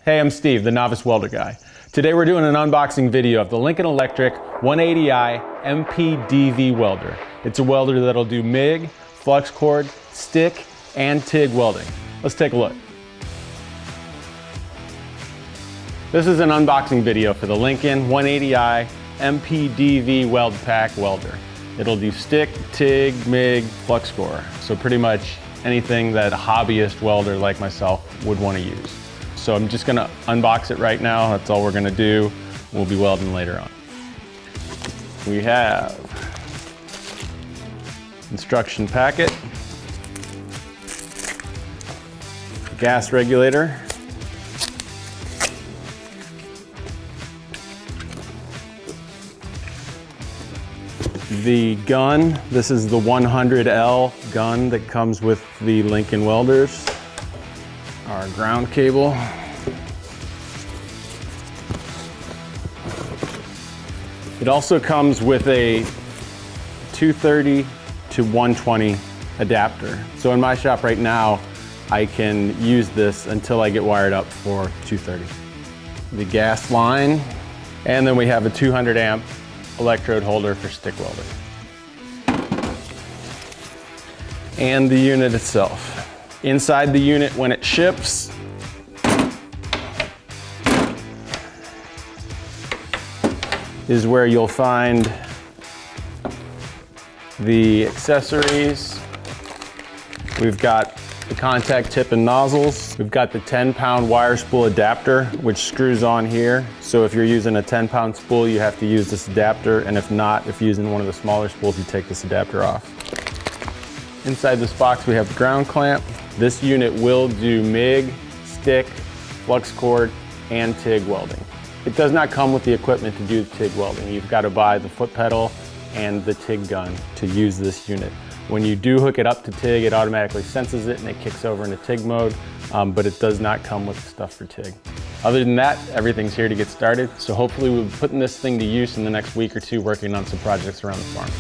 Hey, I'm Steve, the Novice Welder Guy. Today we're doing an unboxing video of the Lincoln Electric 180i MPDV welder. It's a welder that'll do MIG, flux cord, stick, and TIG welding. Let's take a look. This is an unboxing video for the Lincoln 180i MPDV Weld-Pak welder. It'll do stick, TIG, MIG, flux core. So pretty much anything that a hobbyist welder like myself would want to use. So I'm just gonna unbox it right now. That's all we're gonna do. We'll be welding later on. We have instruction packet, gas regulator, the gun. This is the 100L gun that comes with the Lincoln welders. Our ground cable. It also comes with a 230 to 120 adapter. So in my shop right now, I can use this until I get wired up for 230. The gas line, and then we have a 200 amp electrode holder for stick welding. And the unit itself. Inside the unit when it ships, is where you'll find the accessories. We've got the contact tip and nozzles. We've got the 10-pound wire spool adapter, which screws on here. So if you're using a 10-pound spool, you have to use this adapter. And if not, if you're using one of the smaller spools, you take this adapter off. Inside this box, we have the ground clamp. This unit will do MIG, stick, flux cord, and TIG welding. It does not come with the equipment to do TIG welding. You've got to buy the foot pedal and the TIG gun to use this unit. When you do hook it up to TIG, it automatically senses it and it kicks over into TIG mode, but it does not come with stuff for TIG. Other than that, everything's here to get started. So hopefully we'll be putting this thing to use in the next week or two, working on some projects around the farm.